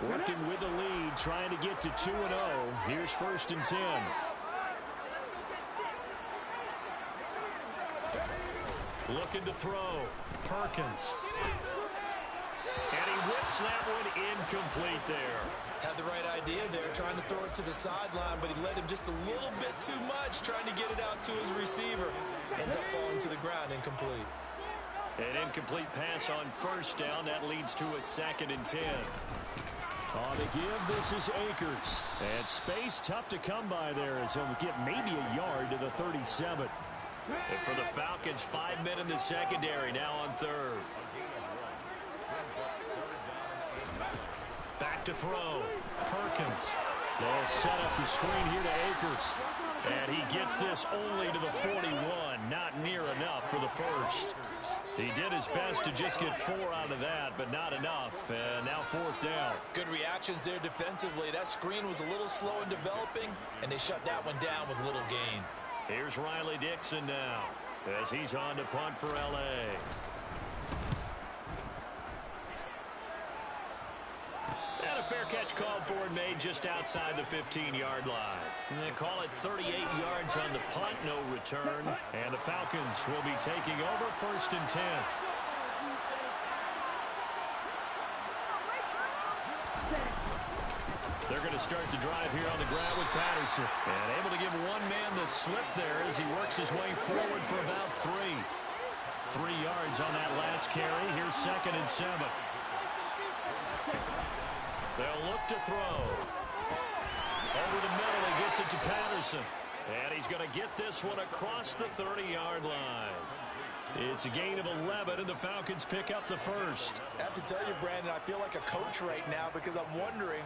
Working with the lead, trying to get to 2-0. Here's 1st and 10. Looking to throw. Perkins. And he whips that one incomplete there. Had the right idea there, trying to throw it to the sideline, but he led him just a little bit too much, trying to get it out to his receiver. Ends up falling to the ground, incomplete. An incomplete pass on first down. That leads to a 2nd and 10. On the give, this is Akers. And space tough to come by there as he'll get maybe a yard to the 37. And for the Falcons, 5 men in the secondary, now on 3rd. Back to throw. Perkins. They'll set up the screen here to Akers. And he gets this only to the 41. Not near enough for the first. He did his best to just get 4 out of that, but not enough. And now 4th down. Good reactions there defensively. That screen was a little slow in developing, and they shut that one down with little gain. Here's Riley Dixon now as he's on to punt for L.A. And a fair catch called for and made just outside the 15-yard line. And they call it 38 yards on the punt, no return. And the Falcons will be taking over 1st and 10. They're going to start the drive here on the ground with Patterson. And able to give one man the slip there as he works his way forward for about 3. 3 yards on that last carry. Here's 2nd and 7. They'll look to throw. Over the middle, he gets it to Patterson. And he's going to get this one across the 30-yard line. It's a gain of 11, and the Falcons pick up the first. I have to tell you, Brandon, I feel like a coach right now because I'm wondering,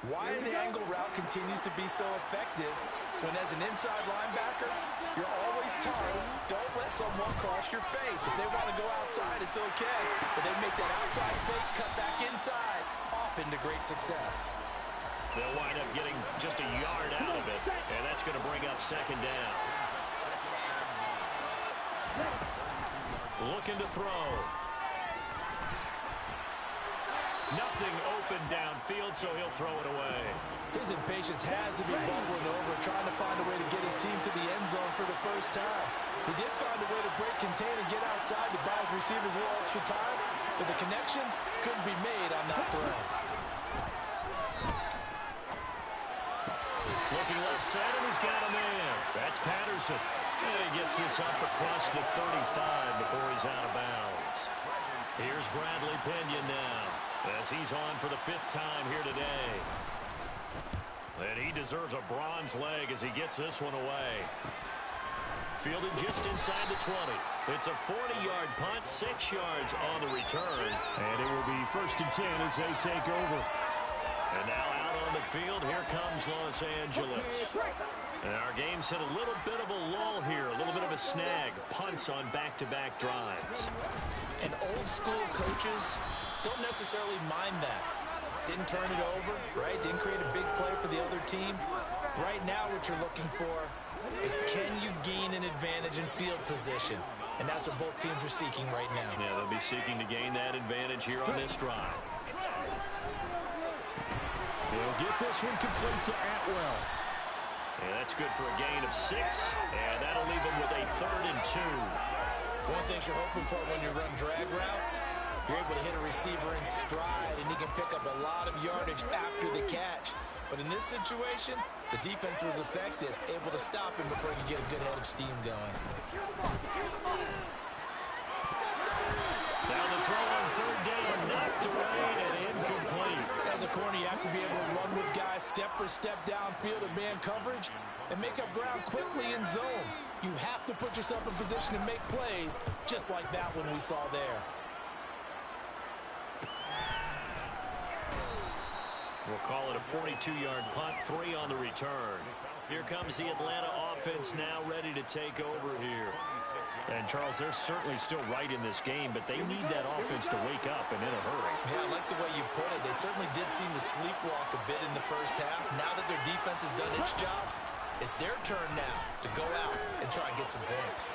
Why the angle route continues to be so effective when as an inside linebacker, you're always taught, don't let someone cross your face. If they want to go outside, it's okay. But they make that outside fake, cut back inside, often to great success. They'll wind up getting just a yard out of it, and that's going to bring up second down. Looking to throw. Nothing open downfield, so he'll throw it away. His impatience has to be bubbling over, trying to find a way to get his team to the end zone for the first time. He did find a way to break, contain, and get outside to buy his receivers a little extra time, but the connection couldn't be made on that throw. Looking left side, and he's got a man. That's Patterson. And he gets this up across the 35 before he's out of bounds. Here's Bradley Pinion now, as he's on for the 5th time here today. And he deserves a bronze leg as he gets this one away. Fielded just inside the 20. It's a 40-yard punt, 6 yards on the return. And it will be 1st and 10 as they take over. And now out on the field, here comes Los Angeles. And our game's hit a little bit of a lull here, a little bit of a snag. Punts on back-to-back drives. And old-school coaches don't necessarily mind that. Didn't turn it over, right? Didn't create a big play for the other team. Right now what you're looking for is can you gain an advantage in field position? And that's what both teams are seeking right now. Yeah, they'll be seeking to gain that advantage here on this drive. He'll get this one complete to Atwell. And that's good for a gain of 6, and that'll leave him with a 3rd and 2. One thing you're hoping for when you run drag routes, you're able to hit a receiver in stride, and he can pick up a lot of yardage after the catch. But in this situation, the defense was effective, able to stop him before he could get a good head of steam going. Down the throw on 3rd down, knocked away and incomplete. As a corner, you have to be able to run with guys step for step downfield in man coverage and make up ground quickly in zone. You have to put yourself in position to make plays, just like that one we saw there. We'll call it a 42-yard punt, 3 on the return. Here comes the Atlanta offense now ready to take over here. And, Charles, they're certainly still right in this game, but they need that offense to wake up and in a hurry. Yeah, I like the way you put it. They certainly did seem to sleepwalk a bit in the first half. Now that their defense has done its job, it's their turn now to go out and try and get some points.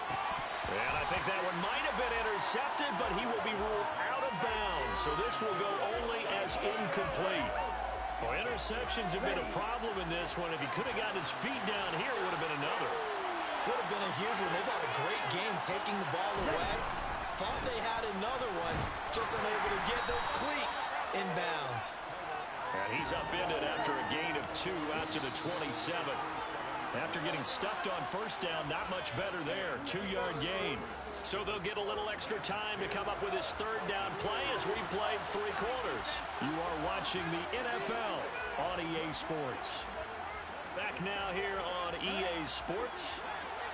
And I think that one might have been intercepted, but he will be ruled out of bounds. So this will go only as incomplete. Well, interceptions have been a problem in this one. If he could have gotten his feet down here, it would have been another. Would have been a huge one. They've had a great game taking the ball away. Thought they had another one, just unable to get those cleats in bounds. And he's upended after a gain of 2 out to the 27. After getting stuffed on 1st down, not much better there. 2-yard gain. So they'll get a little extra time to come up with his 3rd down play as we played 3 quarters. You are watching the NFL on EA Sports. Back now here on EA Sports.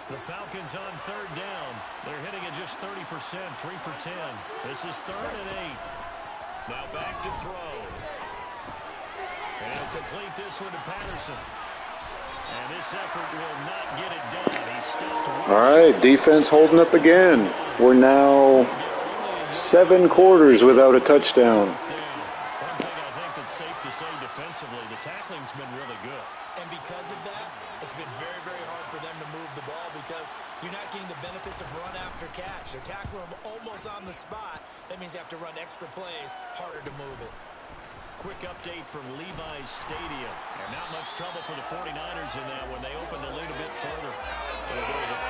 The Falcons on 3rd down. They're hitting at just 30%, 3 for 10. This is 3rd and 8. Now back to throw. And he'll complete this one to Patterson. And this effort will not get it done. He's stopped. All right, defense holding up again. We're now 7 quarters without a touchdown. One thing I think that's safe to say defensively, the tackling's been really good. And because of that, it's been very, very hard for them to move the ball because you're not getting the benefits of run after catch. They're tackling them almost on the spot. That means you have to run extra plays, harder to move it. Quick update from Levi's Stadium. And not much trouble for the 49ers in that when they open the lead a bit further. There goes a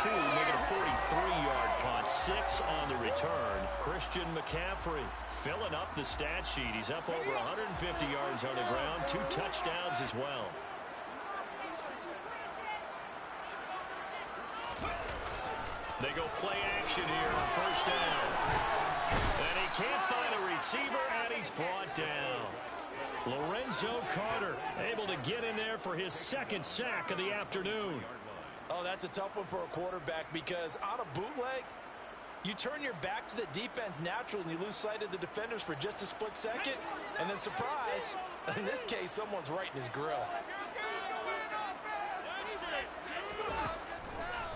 42, making a 43-yard punt, 6 on the return. Christian McCaffrey filling up the stat sheet. He's up over 150 yards on the ground, 2 touchdowns as well. They go play action here on 1st down. And he can't find a receiver, and he's brought down. Lorenzo Carter able to get in there for his 2nd sack of the afternoon. Oh, that's a tough one for a quarterback because on a bootleg, You turn your back to the defense naturally and you lose sight of the defenders for just a split second. And then surprise, in this case, someone's right in his grill.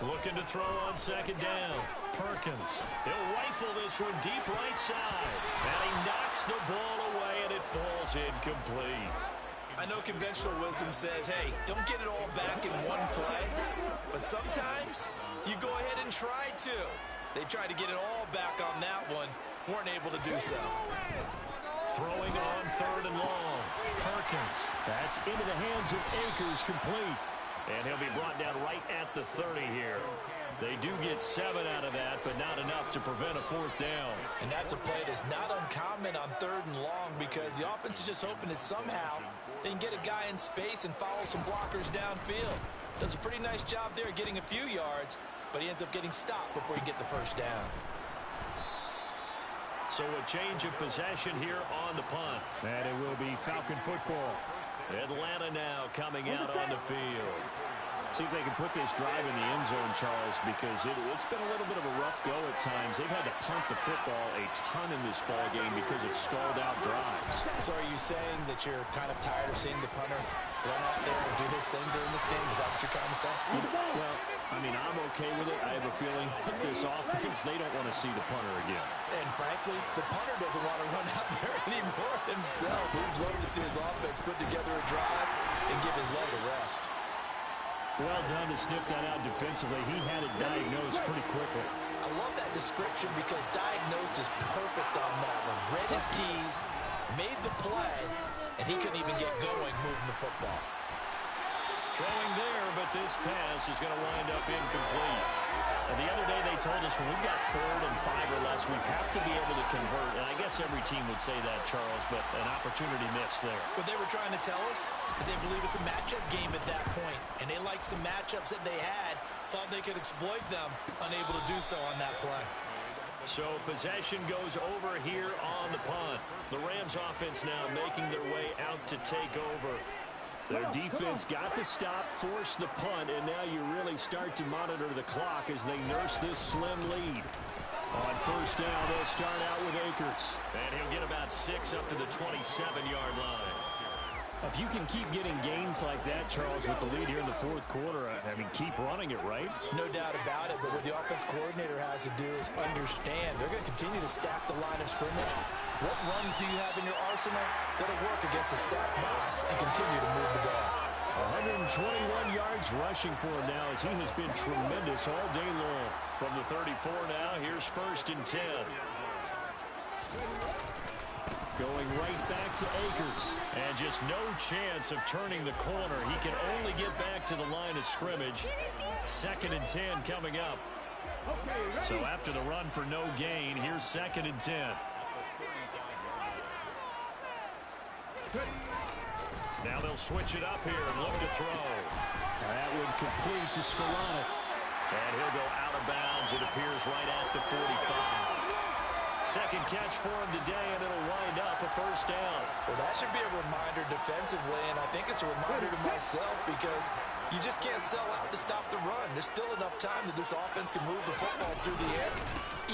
Looking to throw on second down. Perkins. He'll rifle this one deep right side. And he knocks the ball away, and it falls incomplete. I know conventional wisdom says, hey, don't get it all back in one play. But sometimes you go ahead and try to. They tried to get it all back on that one. Weren't able to do so. Throwing on third and long. Perkins. That's into the hands of Akers, complete. And he'll be brought down right at the 30 here. They do get 7 out of that, but not enough to prevent a fourth down. And that's a play that's not uncommon on third and long because the offense is just hoping that somehow they can get a guy in space and follow some blockers downfield. Does a pretty nice job there getting a few yards, but he ends up getting stopped before he get the first down. So a change of possession here on the punt. And it will be Falcon football. Atlanta now coming out on the field. See if they can put this drive in the end zone, Charles, because it's been a little bit of a rough go at times. They've had to punt the football a ton in this ball game because of stalled out drives. So are you saying that you're kind of tired of seeing the punter run out there and do his thing during this game? Is that what you're trying to say? Well, I mean, I'm okay with it. I have a feeling that this offense, they don't want to see the punter again. And frankly, the punter doesn't want to run out there anymore himself. He's looking to see his offense put together a drive and give his leg a rest. Well done to sniff that out defensively. He had it diagnosed pretty quickly. I love that description because diagnosed is perfect on that one. Read his keys, made the play, and he couldn't even get going moving the football. Throwing there, but this pass is going to wind up incomplete. And the other day they told us when we've got 3rd and 5 or less, we have to be able to convert. And I guess every team would say that, Charles, but an opportunity missed there. What they were trying to tell us is they believe it's a matchup game at that point. And they liked some matchups that they had, thought they could exploit them, unable to do so on that play. So possession goes over here on the punt. The Rams offense now making their way out to take over. Their defense got the stop, forced the punt, and now you really start to monitor the clock as they nurse this slim lead. On first down, they'll start out with Akers. And he'll get about 6 up to the 27-yard line. If you can keep getting gains like that, Charles, with the lead here in the 4th quarter, I mean, keep running it, right? No doubt about it, but what the offense coordinator has to do is understand they're going to continue to stack the line of scrimmage. What runs do you have in your arsenal that'll work against a stacked box and continue to move the ball? 121 yards rushing for him now as he has been tremendous all day long. From the 34 now, here's 1st and 10. Going right back to Akers. And just no chance of turning the corner. He can only get back to the line of scrimmage. 2nd and 10 coming up. So after the run for no gain, here's 2nd and 10. Now they'll switch it up here and look to throw. That would complete to Scarano. And he'll go out of bounds, it appears, right at the 45. Second catch for him today, and it'll wind up a first down. Well, that should be a reminder defensively, and I think it's a reminder to myself because you just can't sell out to stop the run. There's still enough time that this offense can move the football through the air,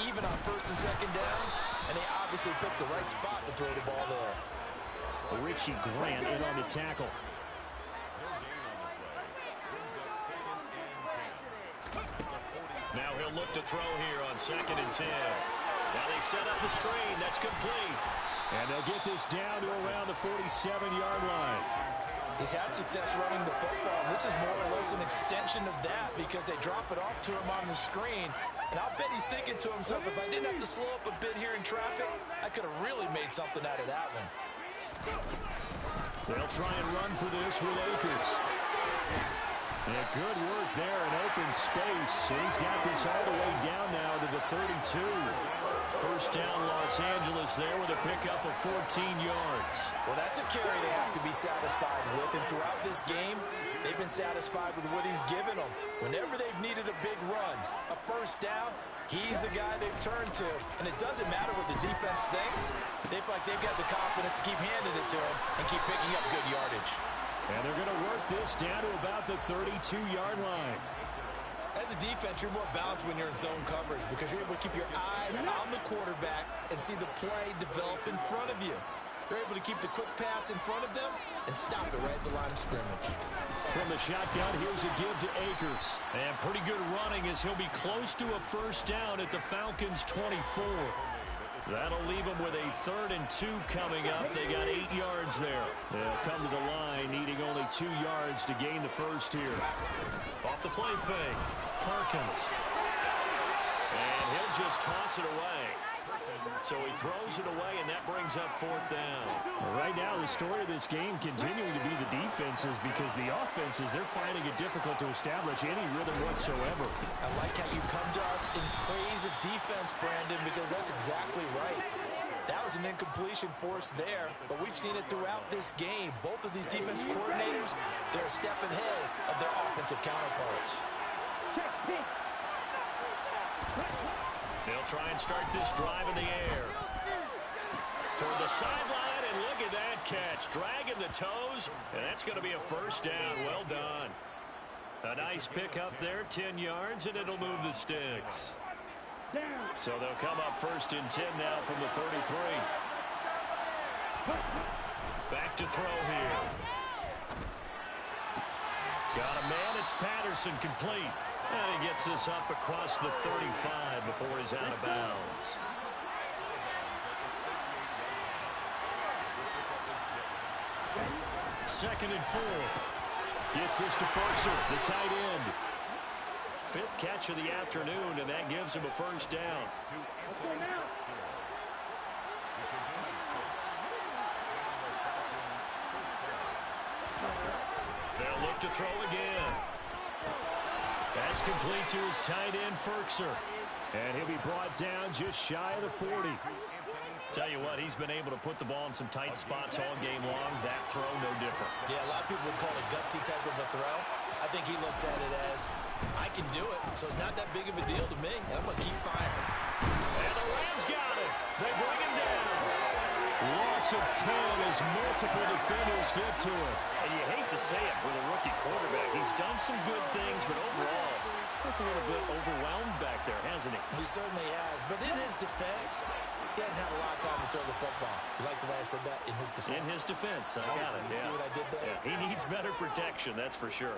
even on 1st and 2nd downs, and they obviously picked the right spot to throw the ball there. Richie Grant in on the tackle. Now he'll look to throw here on 2nd and 10. Now they set up the screen. That's complete. And they'll get this down to around the 47-yard line. He's had success running the football. This is more or less an extension of that because they drop it off to him on the screen. And I'll bet he's thinking to himself, if I didn't have to slow up a bit here in traffic, I could have really made something out of that one. They'll try and run for this with Akers. Yeah, good work there in open space. He's got this all the way down now to the 32. First down, Los Angeles there with a pickup of 14 yards. Well, that's a carry they have to be satisfied with. And throughout this game, they've been satisfied with what he's given them. Whenever they've needed a big run, a first down, he's the guy they've turned to. And it doesn't matter what the defense thinks. They feel like they've got the confidence to keep handing it to him and keep picking up good yardage. And they're going to work this down to about the 32-yard line. As a defense, you're more balanced when you're in zone coverage because you're able to keep your eyes on the quarterback and see the play develop in front of you. You're able to keep the quick pass in front of them and stop it right at the line of scrimmage. From the shotgun, here's a give to Akers. And pretty good running as he'll be close to a first down at the Falcons' 24. That'll leave them with a 3rd and 2 coming up. They got 8 yards there. They'll come to the line needing only 2 yards to gain the first here. Off the play fake, Perkins. And he'll just toss it away. So he throws it away, and that brings up 4th down. Right now, the story of this game continuing to be the defenses because the offenses, they're finding it difficult to establish any rhythm whatsoever. I like how you come to us in praise of defense, Brandon, because that's exactly right. That was an incompletion force there, but we've seen it throughout this game. Both of these defense coordinators, they're a step ahead of their offensive counterparts. They'll try and start this drive in the air. Toward the sideline, and look at that catch. Dragging the toes, and that's going to be a first down. Well done. A nice pick up there, 10 yards, and it'll move the sticks. So they'll come up 1st and 10 now from the 33. Back to throw here. Got a man, it's Patterson, complete. And he gets this up across the 35 before he's out of bounds. Second and 4. Gets this to Ferkser, the tight end. 5th catch of the afternoon, and that gives him a first down. They'll look to throw again. That's complete to his tight end, Ferkser. And he'll be brought down just shy of the 40. Tell you what, he's been able to put the ball in some tight spots all game long. That throw, no different. Yeah, a lot of people would call it a gutsy type of a throw. I think he looks at it as, I can do it, so it's not that big of a deal to me, and I'm going to keep firing. And the Rams got it. They bring him down. Loss of 10 as multiple defenders get to him. And you hate to say it with a rookie quarterback. He's done some good things, but overall, looked a little bit overwhelmed back there, hasn't he? He certainly has, but in his defense, he hasn't had a lot of time to throw the football. You like the way I said that? In his defense. In his defense, I got it. You see what I did there? Yeah, he needs better protection, that's for sure.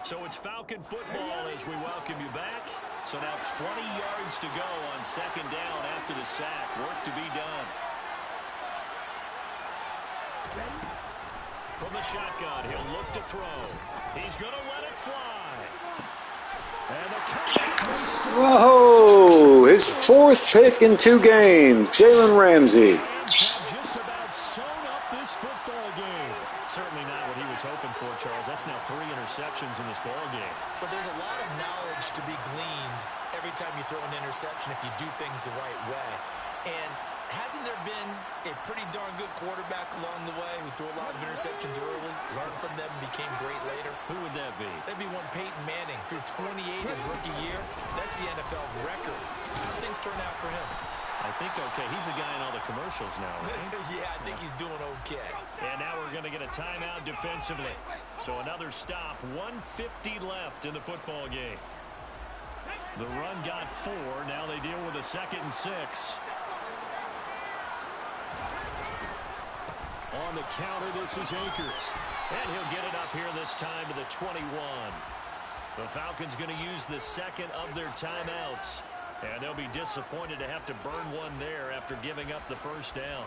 So it's Falcon football as we welcome you back. So now 20 yards to go on 2nd down after the sack. Work to be done. From the shotgun, he'll look to throw. He's going to let it fly. And the comeback. Whoa! His 4th pick in 2 games. Jalen Ramsey. Just about sewn up this football game. Certainly not what he was hoping for, Charles. That's now 3 interceptions in this ball game. But there's a lot of knowledge to be gleaned every time you throw an interception if you do things the right way. And hasn't there been a pretty darn good quarterback along the way who threw a lot of interceptions early, learned from them, became great later? Who would that be? That'd be one Peyton Manning. Threw 28 his rookie year. That's the NFL record. How things turn out for him? I think okay. He's a guy in all the commercials now, right? Yeah, I think he's doing okay. And now we're going to get a timeout defensively. So another stop. 1:50 left in the football game. The run got 4. Now they deal with a 2nd and 6. On the counter, this is Akers. And he'll get it up here this time to the 21. The Falcons going to use the 2nd of their timeouts. And they'll be disappointed to have to burn one there after giving up the first down.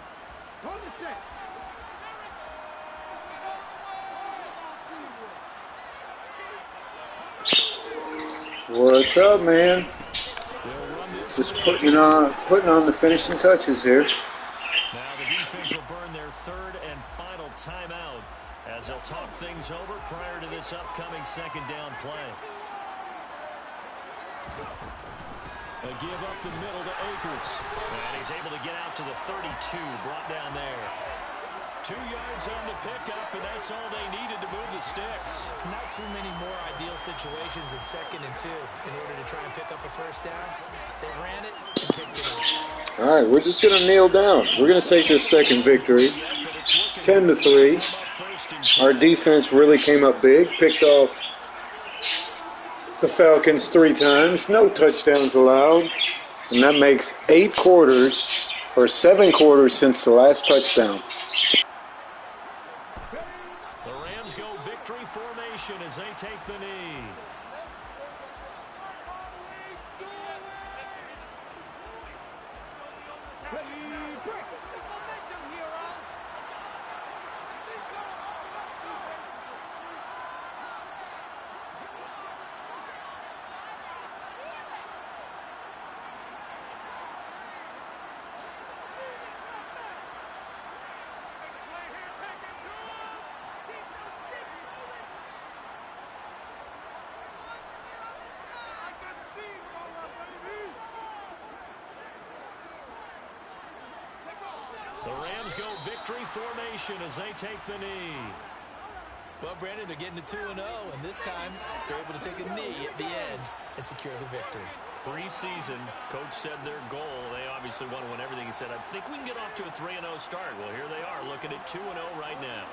What's up, man? Just putting on the finishing touches here. Now the defense will burn their 3rd and final timeout as they'll talk things over prior to this upcoming 2nd down play. A give up the middle to Akers. And he's able to get out to the 32, brought down there. 2 yards on the pickup, and that's all they needed to move the sticks. Not too many more ideal situations in 2nd and 2 in order to try and pick up a first down. They ran it and picked it up. All right, we're just going to kneel down. We're going to take this 2nd victory, 10-3. Our defense really came up big, picked off the Falcons 3 times. No touchdowns allowed. And that makes 8 quarters, or 7 quarters since the last touchdown. The Rams go victory formation as they take the knee. The Rams go victory formation as they take the knee. Well, Brandon, they're getting to 2-0, and this time they're able to take a knee at the end and secure the victory. Preseason, coach said their goal, they obviously want to win everything. He said, I think we can get off to a 3-0 start. Well, here they are looking at 2-0 right now.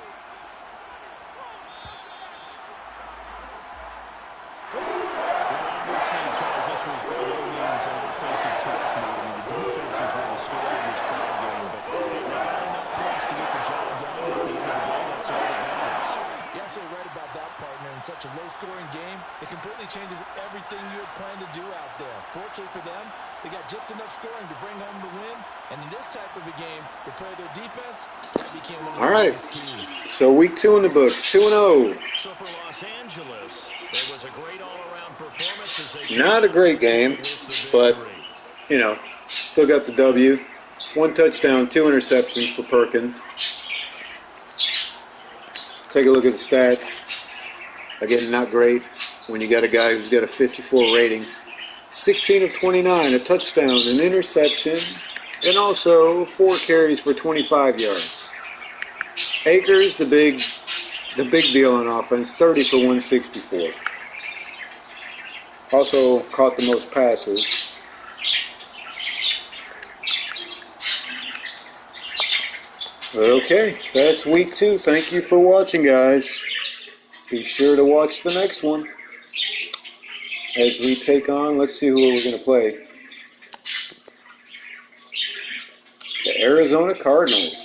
Obviously, Charles, this was by no means an offensive track meet. I mean, the defense was really scoring in this ball game, but they got enough points to get the job done. At the end of the day, that's all that matters. You're absolutely right about that, partner. In such a low-scoring game, it completely changes everything you had planned to do out there. Fortunately for them, they got just enough scoring to bring home the win. And in this type of a game, to play their defense, that became one of the biggest keys. So week 2 in the books, 2-0. So for Los Angeles, it was a great all-around performance. As they Not a great game, but, you know, still got the W. 1 touchdown, 2 interceptions for Perkins. Take a look at the stats. Again, not great when you got a guy who's got a 54 rating. 16 of 29, a touchdown, an interception, and also 4 carries for 25 yards. Akers, the big deal on offense, 30 for 164. Also caught the most passes. Okay, that's week 2. Thank you for watching, guys. Be sure to watch the next one as we take on, let's see who we're going to play. The Arizona Cardinals.